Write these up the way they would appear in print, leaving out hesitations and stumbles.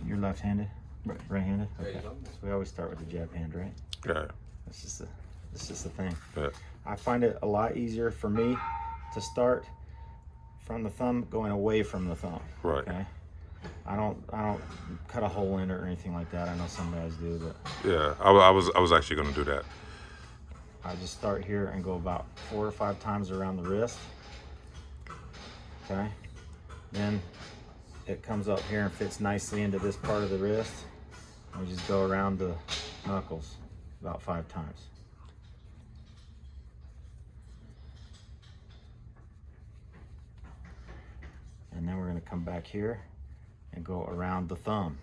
You're left-handed? Right-handed? Okay. So we always start with the jab hand, right? Yeah. That's just the thing. Yeah. I find it a lot easier for me to start from the thumb going away from the thumb. Right. Okay. I don't cut a hole in it or anything like that. I know some guys do, but Yeah. I was actually gonna do that. I just start here and go about 4 or 5 times around the wrist. Okay. Then it comes up here and fits nicely into this part of the wrist. And we just go around the knuckles about 5 times. And then we're going to come back here and go around the thumb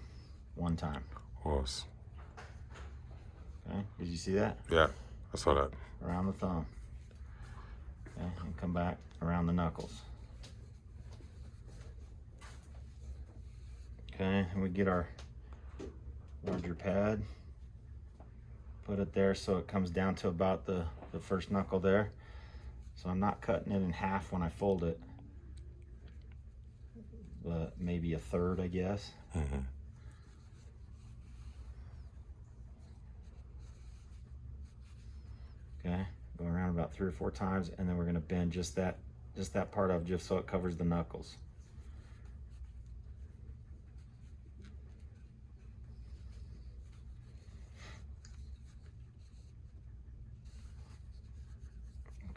1 time. Horse. Okay, did you see that? Yeah, I saw that. Around the thumb. Okay, and come back around the knuckles. Okay, and we get our larger pad. Put it there so it comes down to about the first knuckle there. So I'm not cutting it in half when I fold it, but maybe a third, I guess. Mm-hmm. Okay, go around about 3 or 4 times, and then we're going to bend just that part of, just so it covers the knuckles.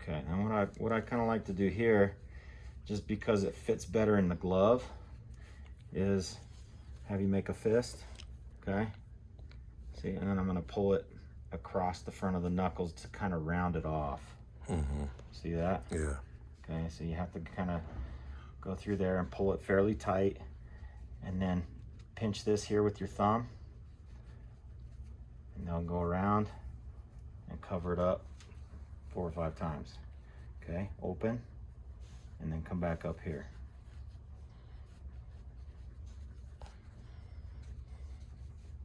Okay, and what I kind of like to do here, just because it fits better in the glove, is have you make a fist. Okay, see, and then I'm going to pull it across the front of the knuckles to kind of round it off. Mm-hmm. See that? Yeah. Okay, so you have to kind of go through there and pull it fairly tight, and then pinch this here with your thumb, and then go around and cover it up 4 or 5 times. Okay, open, and then come back up here.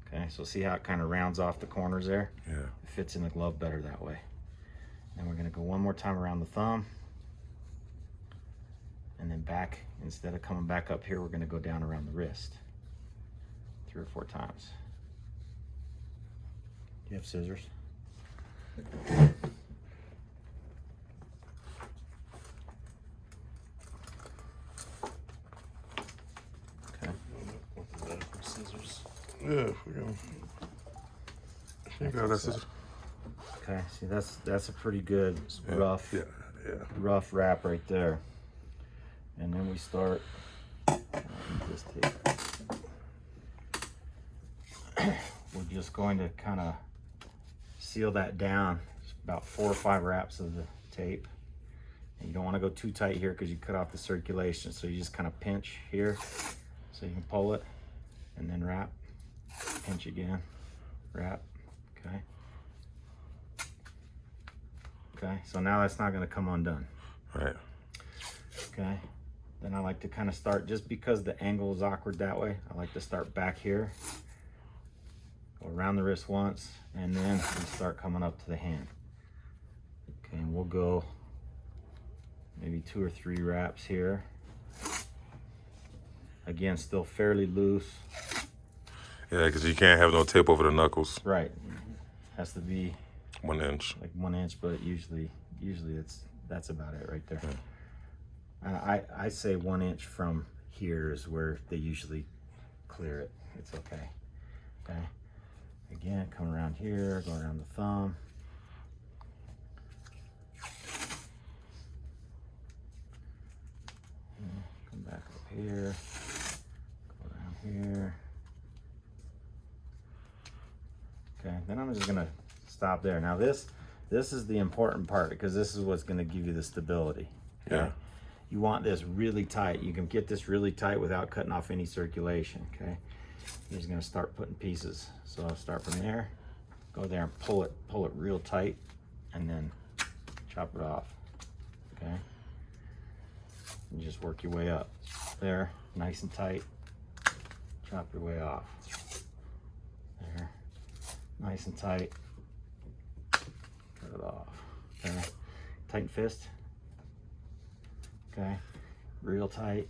Okay, so see how it kind of rounds off the corners there? Yeah. It fits in the glove better that way. Then we're going to go 1 more time around the thumb, and then back. Instead of coming back up here, we're going to go down around the wrist 3 or 4 times. Do you have scissors? Okay. Scissors. Yeah, if we go. You got that scissors? Okay, see that's a pretty good rough Yeah. rough wrap right there. And then we start this tape. We're just going to kind of seal that down. It's about 4 or 5 wraps of the tape. And you don't want to go too tight here because you cut off the circulation. So you just kind of pinch here so you can pull it, and then wrap, pinch again, wrap. Okay. Okay, so now that's not going to come undone. Right. Okay, then I like to kind of start, just because the angle is awkward that way, I like to start back here, go around the wrist once, and then we start coming up to the hand. Okay, and we'll go maybe 2 or 3 wraps here. Again, still fairly loose. Yeah, because you can't have no tape over the knuckles. Right, has to be 1 inch. like 1 inch, but usually that's about it right there. I say 1 inch from here is where they usually clear it. It's okay. Okay. Again, come around here, go around the thumb. Come back up here, go down here. Okay, then I'm just gonna stop there. Now this is the important part, because this is what's gonna give you the stability. Okay? Yeah. You want this really tight. You can get this really tight without cutting off any circulation, okay? You're just gonna start putting pieces. So I'll start from there, go there and pull it real tight, and then chop it off, okay? And just work your way up. There, nice and tight, chop your way off. There, nice and tight, cut it off, okay? Tighten fist. Okay, real tight.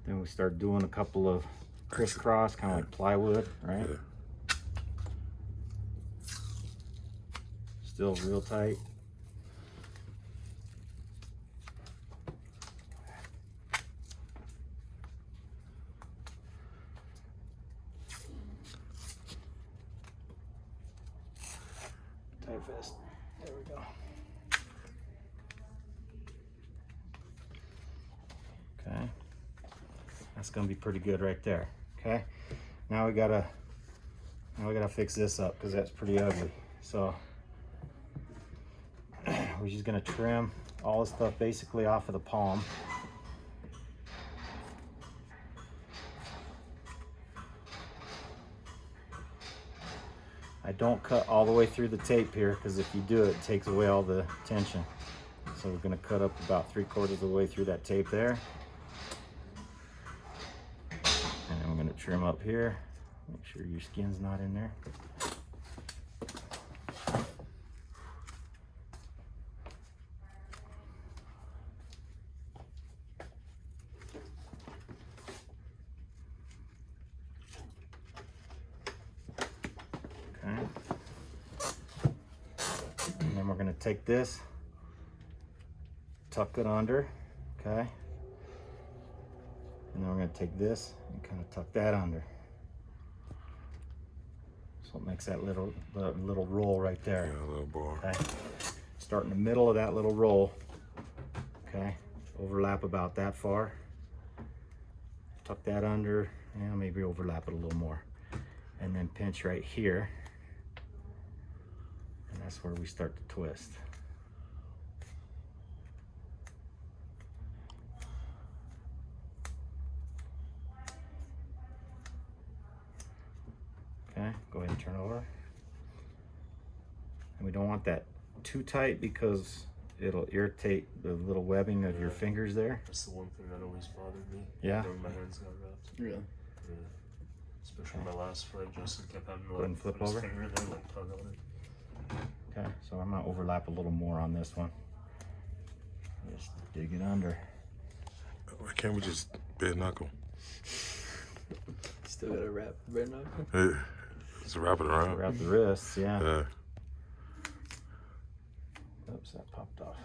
Then we start doing a couple of crisscross, kind of like plywood, right? Yeah. Still real tight. Tight fist. There we go. Okay. That's gonna be pretty good right there. Okay. Now we gotta fix this up because that's pretty ugly. So we're just gonna trim all the stuff basically off of the palm. I don't cut all the way through the tape here because if you do, it takes away all the tension. So we're gonna cut up about 3/4 of the way through that tape there. And then we're gonna trim up here. Make sure your skin's not in there. Okay. And then we're gonna take this, tuck it under, okay? And then we're gonna take this and kind of tuck that under. So it makes that little roll right there. Yeah, a little bar. Okay. Start in the middle of that little roll. Okay. Overlap about that far. Tuck that under, and maybe overlap it a little more. And then pinch right here. And that's where we start to twist. Okay, go ahead and turn over. And we don't want that too tight because it'll irritate the little webbing of your fingers there. That's the one thing that always bothered me. Yeah. When my hands got wrapped. Really? Yeah. Especially my last fight, Justin kept having to Go ahead and like flip put his over. finger in there, like tug on it. Okay, so I'm gonna overlap a little more on this one. Just dig it under. Why can't we just bare knuckle? Still gotta wrap bare knuckle. Yeah. Just wrap it around. Wrap the wrists, yeah. Yeah. Oops, that popped off.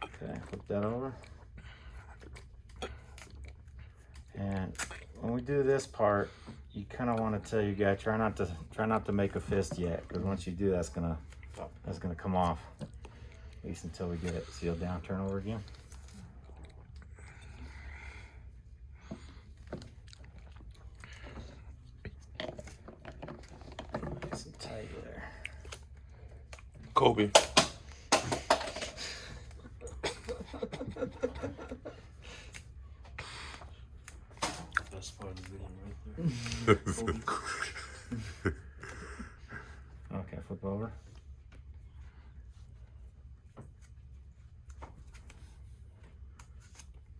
Okay, flip that over. And when we do this part, you kind of want to tell your guy, try not to make a fist yet, because once you do, that's gonna come off. At least until we get it sealed down. Turn over again. Nice and tight there. Kobe. Best part of the video right there. Okay, flip over.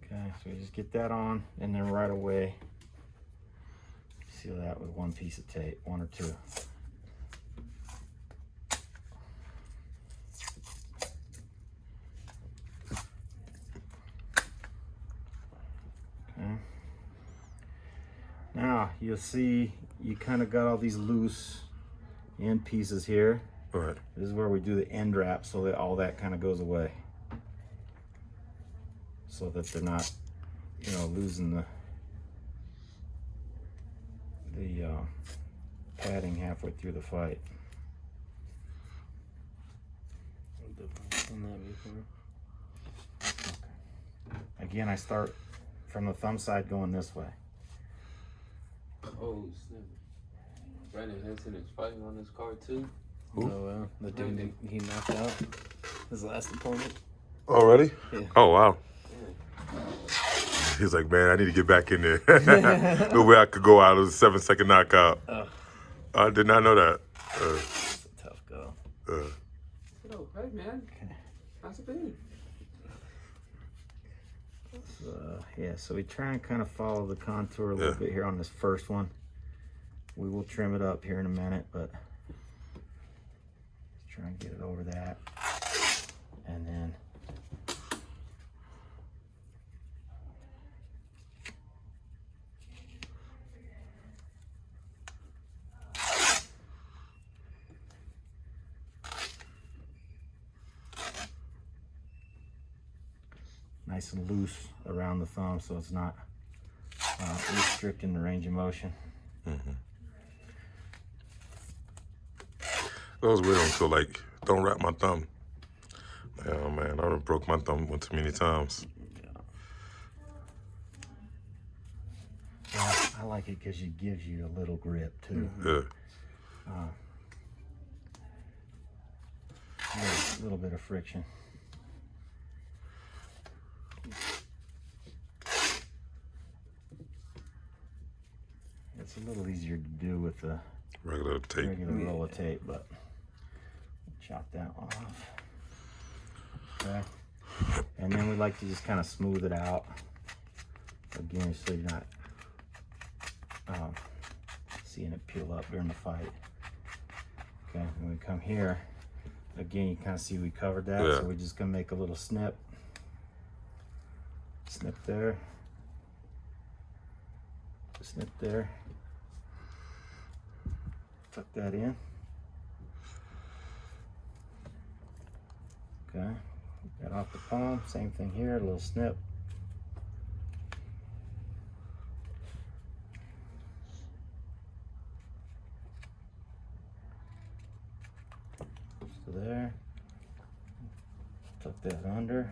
Okay, so you just get that on, and then right away seal that with one piece of tape, one or two. Okay. Now you'll see you kind of got all these loose end pieces here. Right. This is where we do the end wrap so that all that kind of goes away. So that they're not, you know, losing the padding halfway through the fight. I've definitely done that before. Again, I start from the thumb side going this way. Oh snap! Brandon Henson is fighting on this card too. Oh wow, the dude that he knocked out his last opponent. Already? Yeah. Oh, wow. He's like, man, I need to get back in there. No way I could go out. It was a 7-second knockout. Oh, I did not know that. that's a tough go. Oh, hey man, how's it been? Yeah, so we try and kind of follow the contour a little Yeah. bit here on this first one. We will trim it up here in a minute, but Try and get it over that. And then nice and loose around the thumb so it's not restricting the range of motion. That was weird until like, don't wrap my thumb. Oh man, I done broke my thumb one too many times. Well, I like it because it gives you a little grip too. Yeah. A little bit of friction. It's a little easier to do with the Regular tape. regular roll of tape, but chop that one off. Okay. And then we like to just kind of smooth it out. Again, so you're not seeing it peel up during the fight. Okay, when we come here, again, you kind of see we covered that, Yeah. so we're just gonna make a little snip. Snip there. Snip there. Tuck that in. Okay, get off the palm, same thing here, a little snip. So there. Tuck that under.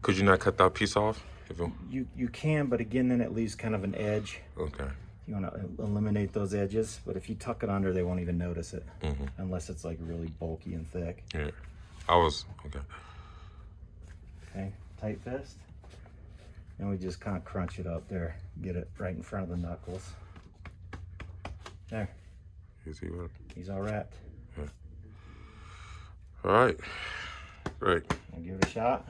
Could you not cut that piece off? If it, You can, but again, then it leaves kind of an edge. okay. You want to eliminate those edges, but if you tuck it under, they won't even notice it, Mm-hmm. unless it's like really bulky and thick. Yeah. I was, okay. Okay, tight fist. And we just kind of crunch it up there, get it right in front of the knuckles. There, You see what? he's all wrapped. All right. Great. I'll give it a shot.